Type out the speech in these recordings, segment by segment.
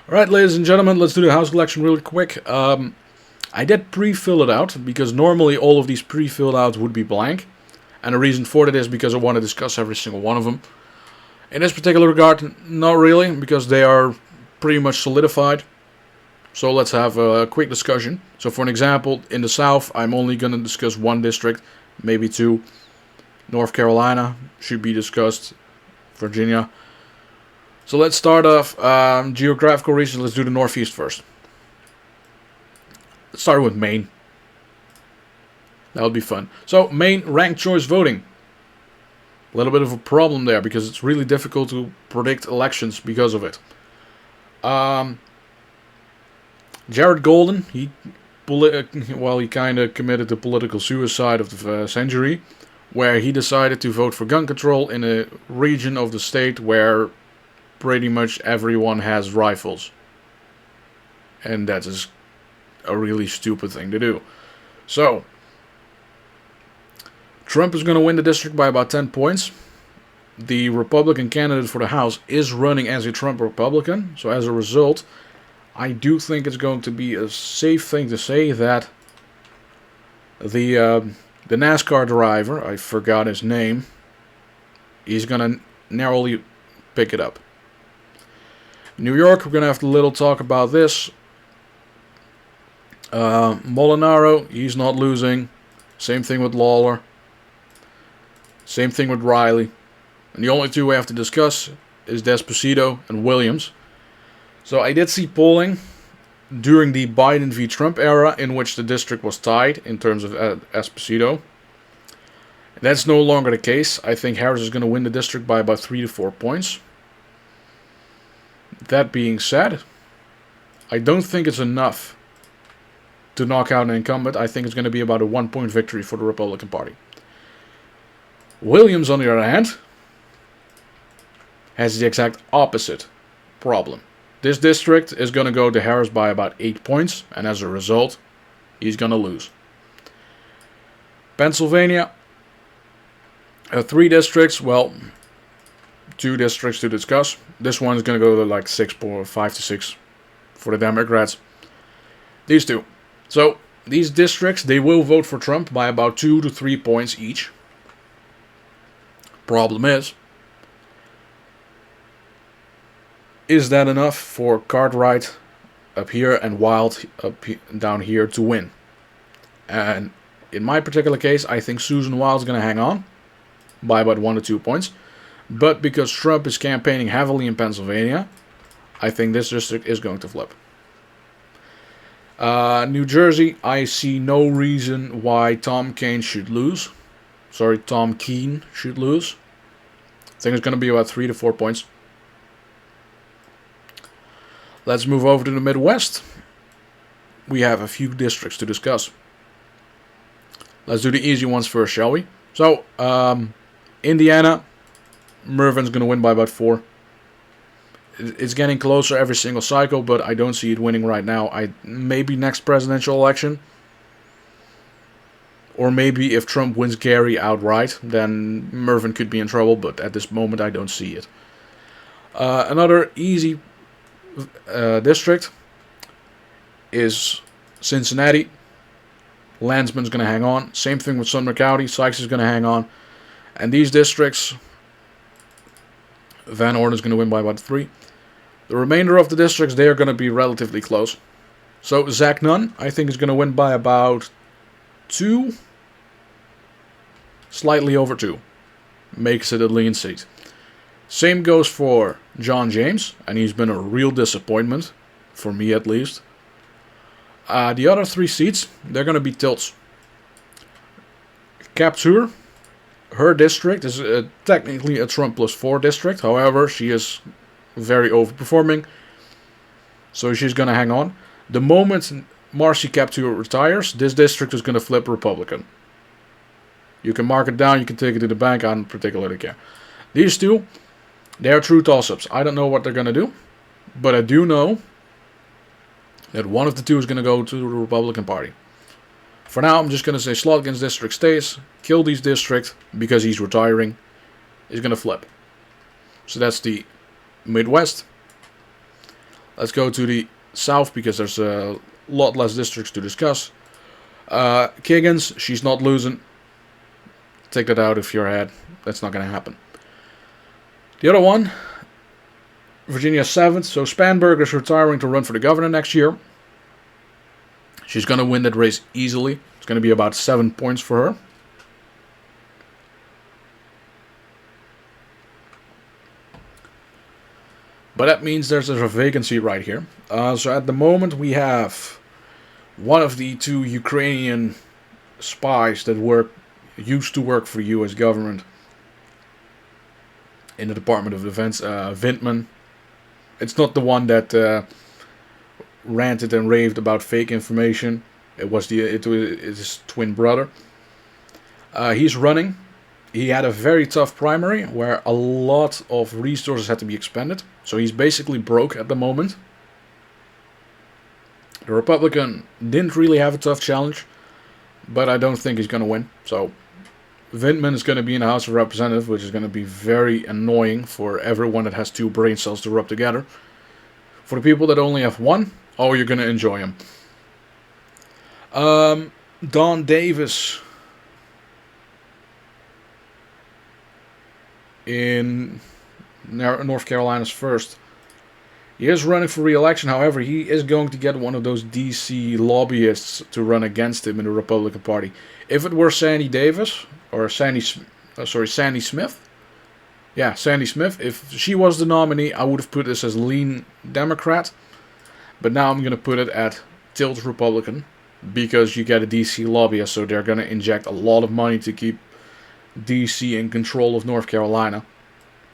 Alright, ladies and gentlemen, let's do the house collection really quick. I did pre-fill it out, because normally all of these pre-filled out would be blank. And the reason for that is because I want to discuss every single one of them. In this particular regard, not really, because they are pretty much solidified. So let's have a quick discussion. So for an example, in the South, I'm only going to discuss one district, maybe two. North Carolina should be discussed. Virginia. So let's start off geographical regions. Let's do the Northeast first. Let's start with Maine. That would be fun. So Maine ranked choice voting. A little bit of a problem there because it's really difficult to predict elections because of it. Jared Golden, he kind of committed the political suicide of the century, where he decided to vote for gun control in a region of the state where pretty much everyone has rifles. And that is a really stupid thing to do. So, Trump is going to win the district by about 10 points. The Republican candidate for the House is running as a Trump Republican. So as a result, I do think it's going to be a safe thing to say that the NASCAR driver, I forgot his name, he's going to narrowly pick it up. New York, we're going to have a little talk about this. Molinaro, he's not losing. Same thing with Lawler. Same thing with Riley. And the only two we have to discuss is Despacito and Williams. So I did see polling during the Biden v. Trump era in which the district was tied in terms of Esposito. That's no longer the case. I think Harris is going to win the district by about 3 to 4 points. That being said, I don't think it's enough to knock out an incumbent. I think it's going to be about a 1-point victory for the Republican Party. Williams, on the other hand, has the exact opposite problem. This district is going to go to Harris by about 8 points, and as a result, he's going to lose. Pennsylvania, 3 districts, well, 2 districts to discuss. This one is going to go to like 5 to 6 for the Democrats. These two. So, these districts, they will vote for Trump by about 2 to 3 points each. Problem is that enough for Cartwright up here and Wild down here to win? And in my particular case, I think Susan Wild's going to hang on by about 1 to 2 points. But because Trump is campaigning heavily in Pennsylvania, I think this district is going to flip. New Jersey, I see no reason why Tom Kean should lose. I think it's going to be about 3 to 4 points. Let's move over to the Midwest. We have a few districts to discuss. Let's do the easy ones first, shall we? So, Indiana, Mervin's going to win by about 4. It's getting closer every single cycle, but I don't see it winning right now. Maybe next presidential election. Or maybe if Trump wins Gary outright, then Mervin could be in trouble, but at this moment I don't see it. Another easy district is Cincinnati. Landsman's going to hang on. Same thing with Sumner County. Sykes is going to hang on. And these districts, Van Orden is going to win by about 3. The remainder of the districts, they are going to be relatively close. So Zach Nunn, I think, is going to win by about 2. Slightly over 2. Makes it a lean seat. Same goes for John James, and he's been a real disappointment, for me at least. The other 3 seats, they're going to be tilts. Capture, her district is technically a Trump plus 4 district. However, she is very overperforming, so she's going to hang on. The moment Marcy Capture retires, this district is going to flip Republican. You can mark it down, you can take it to the bank, I don't particularly care. These two, they are true toss-ups. I don't know what they're going to do, but I do know that one of the two is going to go to the Republican Party. For now, I'm just going to say Slotkin's district stays, Kilday's district, because he's retiring, is going to flip. So that's the Midwest. Let's go to the south because there's a lot less districts to discuss. Kiggins, she's not losing. Take that out of your head. That's not going to happen. The other one, Virginia 7th. So Spanberg is retiring to run for the governor next year. She's going to win that race easily. It's going to be about 7 points for her. But that means there's a vacancy right here. So at the moment we have one of the two Ukrainian spies that used to work for U.S. government in the Department of Defense, Vindman. It's not the one that ranted and raved about fake information. It was his twin brother. He's running. He had a very tough primary where a lot of resources had to be expended. So he's basically broke at the moment. The Republican didn't really have a tough challenge, but I don't think he's going to win. So Vindman is going to be in the House of Representatives, which is going to be very annoying for everyone that has two brain cells to rub together. For the people that only have one, oh, you're going to enjoy him. Don Davis in North Carolina's first. He is running for re-election. However, he is going to get one of those DC lobbyists to run against him in the Republican Party. If it were Sandy Davis or Sandy Smith. Yeah, Sandy Smith. If she was the nominee, I would have put this as lean Democrat. But now I'm going to put it at tilt Republican because you get a DC lobbyist, so they're going to inject a lot of money to keep DC in control of North Carolina.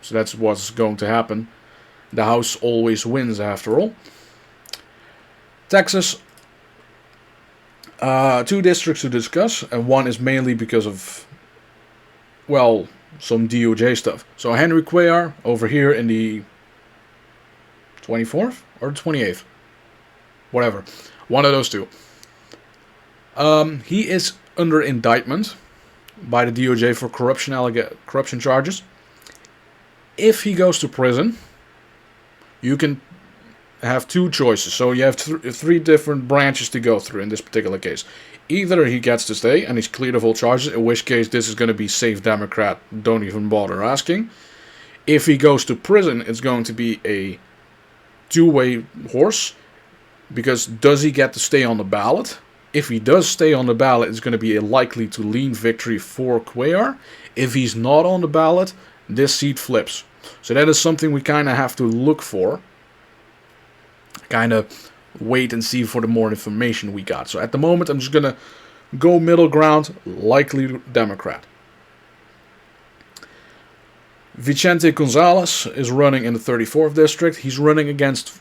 So that's what's going to happen. The House always wins after all. Texas, 2 districts to discuss, and one is mainly because of, well, some DOJ stuff. So Henry Cuellar over here in the 24th or the 28th, whatever, one of those two. He is under indictment by the DOJ for corruption charges. If he goes to prison, you can have 2 choices. So you have 3 different branches to go through in this particular case. Either he gets to stay and he's cleared of all charges, in which case this is going to be safe Democrat, don't even bother asking. If he goes to prison, it's going to be a 2-way horse, because does he get to stay on the ballot? If he does stay on the ballot, it's going to be a likely to lean victory for Cuellar. If he's not on the ballot, this seat flips. So that is something we kind of have to look for. Kind of wait and see for the more information we got. So at the moment, I'm just going to go middle ground, likely Democrat. Vicente Gonzalez is running in the 34th district. He's running against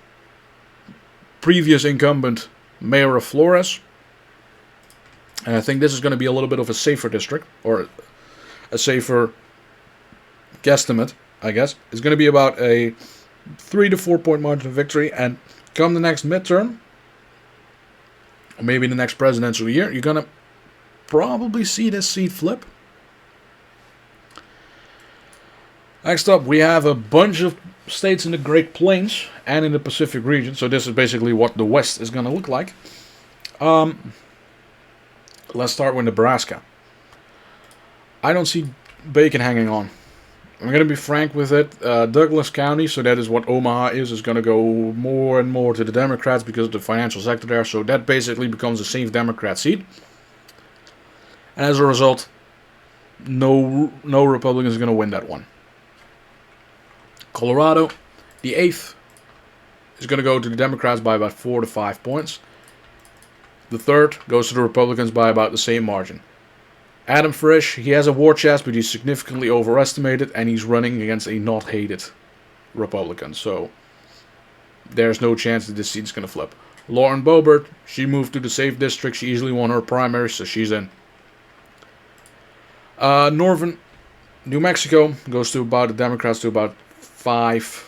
previous incumbent Mayor of Flores. And I think this is going to be a little bit of a safer district, or a safer guesstimate, I guess. It's going to be about a 3 to 4 point margin of victory, and come the next midterm, or maybe the next presidential year, you're going to probably see this seat flip. Next up, we have a bunch of states in the Great Plains and in the Pacific region. So this is basically what the West is going to look like. Let's start with Nebraska. I don't see Bacon hanging on. I'm going to be frank with it. Douglas County, so that is what Omaha is going to go more and more to the Democrats because of the financial sector there. So that basically becomes a safe Democrat seat. And as a result, no Republican is going to win that one. Colorado, the 8th, is going to go to the Democrats by about 4 to 5 points. The 3rd goes to the Republicans by about the same margin. Adam Frisch, he has a war chest, but he's significantly overestimated, and he's running against a not hated Republican. So there's no chance that this seat is going to flip. Lauren Boebert, she moved to the safe district. She easily won her primary, so she's in. Northern New Mexico goes to about the Democrats to about 5.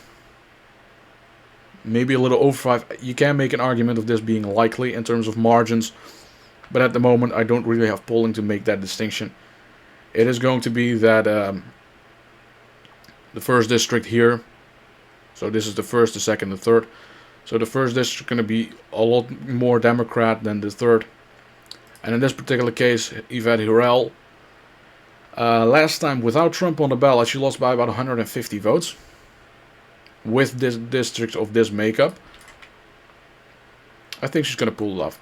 Maybe a little over 5. You can make an argument of this being likely in terms of margins. But at the moment, I don't really have polling to make that distinction. It is going to be that the 1st district here. So this is the 1st, the 2nd, the 3rd. So the first district is going to be a lot more Democrat than the third. And in this particular case, Yvette Herrell, last time without Trump on the ballot, she lost by about 150 votes. With this district of this makeup, I think she's going to pull it off.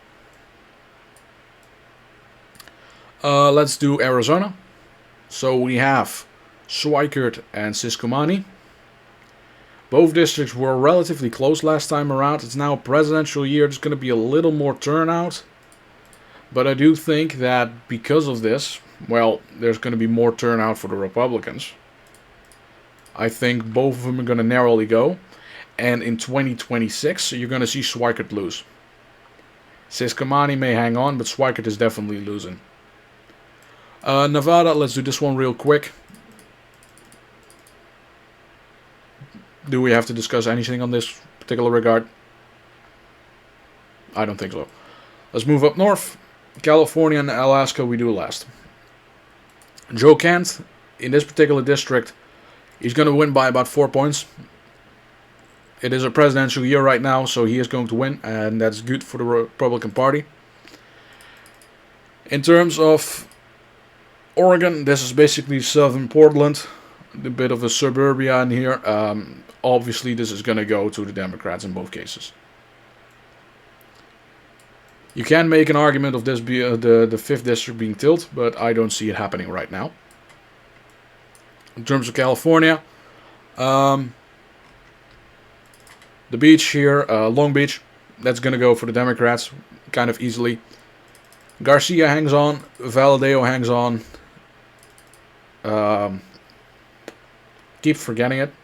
Let's do Arizona. So we have Schweikert and Ciscomani. Both districts were relatively close last time around. It's now a presidential year. There's going to be a little more turnout. But I do think that because of this, well, there's going to be more turnout for the Republicans. I think both of them are going to narrowly go. And in 2026, you're going to see Schweikert lose. Ciscomani may hang on, but Schweikert is definitely losing. Nevada, let's do this one real quick. Do we have to discuss anything on this particular regard? I don't think so. Let's move up north. California and Alaska, we do last. Joe Kent, in this particular district, he's going to win by about 4 points. It is a presidential year right now, so he is going to win, and that's good for the Republican Party. In terms of Oregon, this is basically southern Portland, a bit of a suburbia in here. Obviously, this is going to go to the Democrats in both cases. You can make an argument of this be the 5th district being tilted, but I don't see it happening right now. In terms of California, the beach here, Long Beach, that's going to go for the Democrats kind of easily. Garcia hangs on, Valadeo hangs on. Keep forgetting it.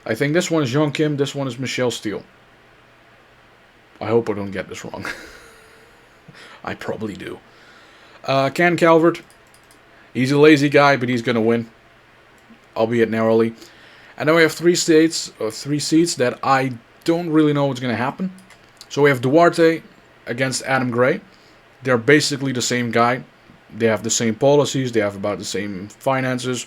I think this one is Young Kim, this one is Michelle Steele. I hope I don't get this wrong. I probably do. Ken Calvert, he's a lazy guy, but he's going to win, albeit narrowly. And then we have three seats that I don't really know what's going to happen. So we have Duarte against Adam Gray. They're basically the same guy. They have the same policies. They have about the same finances.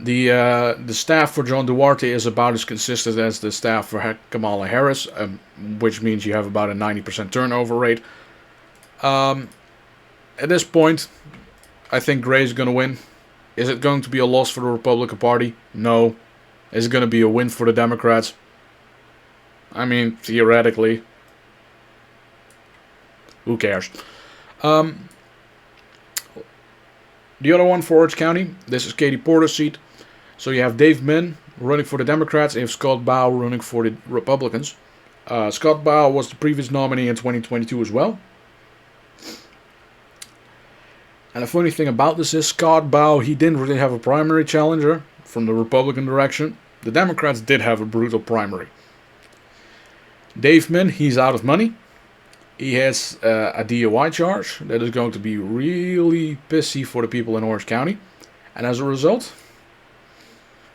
The staff for John Duarte is about as consistent as the staff for Kamala Harris, which means you have about a 90% turnover rate. At this point, I think Gray is going to win. Is it going to be a loss for the Republican Party? No. Is it going to be a win for the Democrats? I mean, theoretically. Who cares? The other one for Orange County, this is Katie Porter's seat. So you have Dave Min running for the Democrats, and you have Scott Baugh running for the Republicans. Scott Baugh was the previous nominee in 2022 as well. And the funny thing about this is Scott Baugh, he didn't really have a primary challenger from the Republican direction. The Democrats did have a brutal primary. Dave Min, he's out of money. He has a DUI charge that is going to be really pissy for the people in Orange County. And as a result,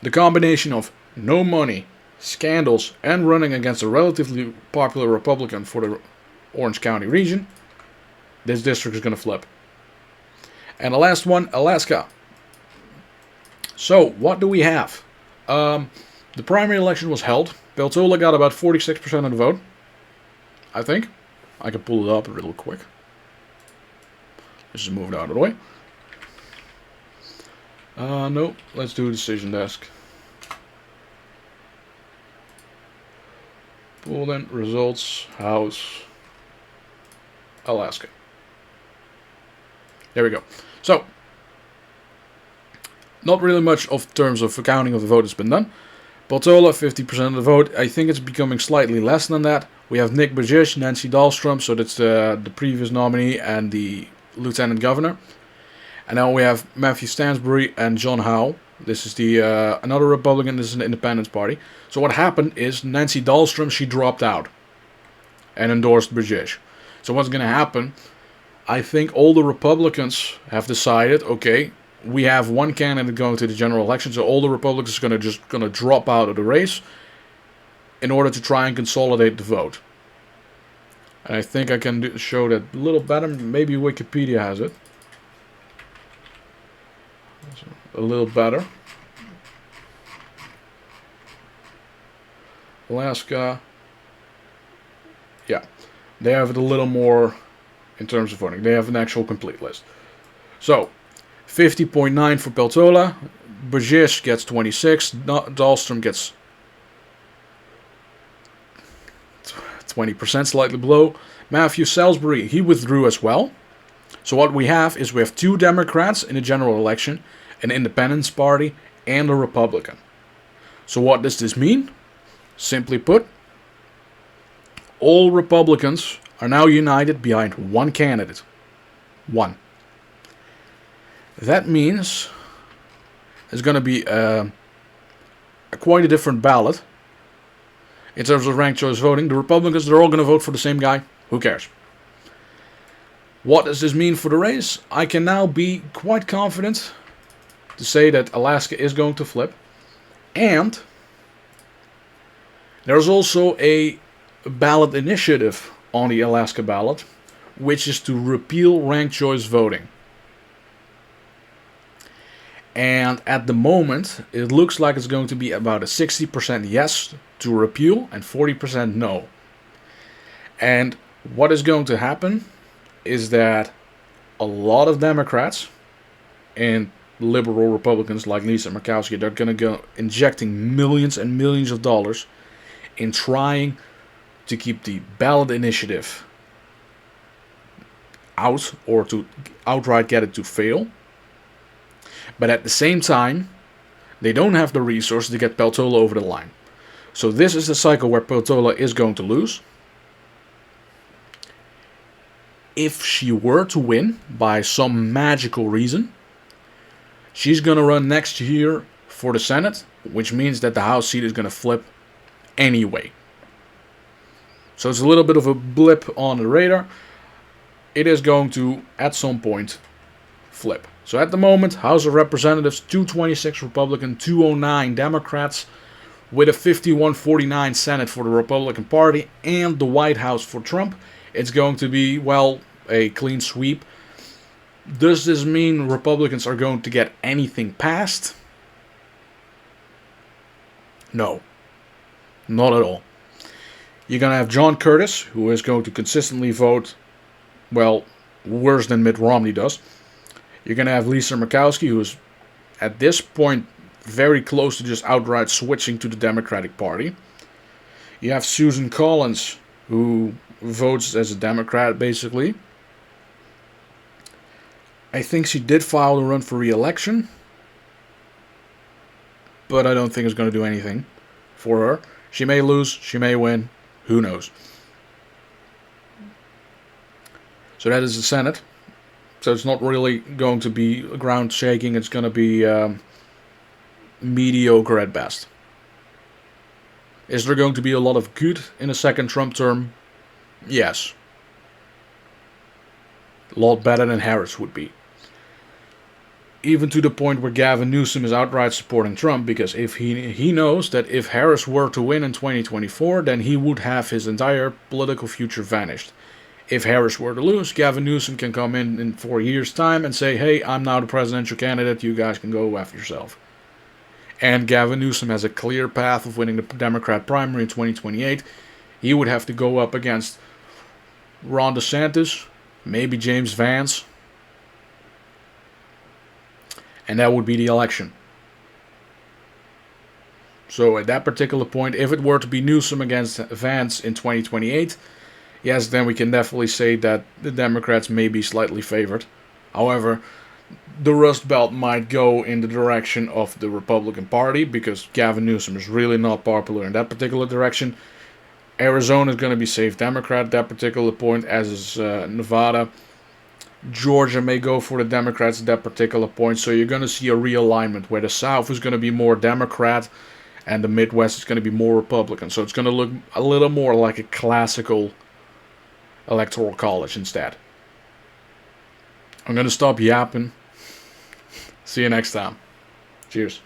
the combination of no money, scandals, and running against a relatively popular Republican for the Orange County region, this district is going to flip. And the last one, Alaska. So, what do we have? The primary election was held. Peltola got about 46% of the vote, I think. I can pull it up real quick. Let's just move it out of the way. No, let's do a decision desk. Pull in results, House, Alaska. There we go. So, not really much of terms of accounting of the vote has been done. Peltola, 50% of the vote. I think it's becoming slightly less than that. We have Nick Bajich, Nancy Dahlstrom, so that's the previous nominee and the lieutenant governor. And now we have Matthew Stansbury and John Howe. This is the another Republican. This is an Independence Party. So what happened is Nancy Dahlstrom, she dropped out and endorsed Bajich. So what's going to happen? I think all the Republicans have decided, okay, we have one candidate going to the general election, so all the Republicans are going to drop out of the race in order to try and consolidate the vote. And I think I can show that a little better. Maybe Wikipedia has it. A little better. Alaska, yeah, they have it a little more in terms of voting. They have an actual complete list. So, 50.9 for Peltola. Burgess gets 26. Dahlstrom gets 20%, slightly below. Matthew Salisbury, he withdrew as well. So what we have is we have 2 Democrats in the general election, an Independence Party, and a Republican. So what does this mean? Simply put, all Republicans are now united behind one candidate. One. That means it's going to be quite a different ballot in terms of ranked choice voting. The Republicans, they're all going to vote for the same guy. Who cares? What does this mean for the race? I can now be quite confident to say that Alaska is going to flip. And there's also a ballot initiative on the Alaska ballot, which is to repeal ranked choice voting. And at the moment, it looks like it's going to be about a 60% yes to repeal and 40% no. And what is going to happen is that a lot of Democrats and liberal Republicans like Lisa Murkowski, they're going to go injecting millions and millions of dollars in trying to keep the ballot initiative out or to outright get it to fail. But at the same time, they don't have the resources to get Peltola over the line. So this is the cycle where Peltola is going to lose. If she were to win by some magical reason, she's going to run next year for the Senate, which means that the House seat is going to flip anyway. So it's a little bit of a blip on the radar. It is going to, at some point, flip. So at the moment, House of Representatives, 226 Republican, 209 Democrats, with a 51-49 Senate for the Republican Party and the White House for Trump. It's going to be, well, a clean sweep. Does this mean Republicans are going to get anything passed? No. Not at all. You're going to have John Curtis, who is going to consistently vote, well, worse than Mitt Romney does. You're going to have Lisa Murkowski, who is at this point very close to just outright switching to the Democratic Party. You have Susan Collins, who votes as a Democrat, basically. I think she did file to run for re-election, but I don't think it's going to do anything for her. She may lose, she may win, who knows. So that is the Senate. So it's not really going to be ground shaking. It's going to be mediocre at best. Is there going to be a lot of good in a second Trump term? Yes. A lot better than Harris would be. Even to the point where Gavin Newsom is outright supporting Trump, because if he knows that if Harris were to win in 2024, then he would have his entire political future vanished. If Harris were to lose, Gavin Newsom can come in 4 years' time and say, hey, I'm now the presidential candidate, you guys can go after yourself. And Gavin Newsom has a clear path of winning the Democrat primary in 2028. He would have to go up against Ron DeSantis, maybe James Vance, and that would be the election. So at that particular point, if it were to be Newsom against Vance in 2028, yes, then we can definitely say that the Democrats may be slightly favored. However, the Rust Belt might go in the direction of the Republican Party because Gavin Newsom is really not popular in that particular direction. Arizona is going to be safe Democrat at that particular point, as is Nevada. Georgia may go for the Democrats at that particular point. So you're going to see a realignment where the South is going to be more Democrat and the Midwest is going to be more Republican. So it's going to look a little more like a classical electoral college instead. I'm going to stop yapping. See you next time. Cheers.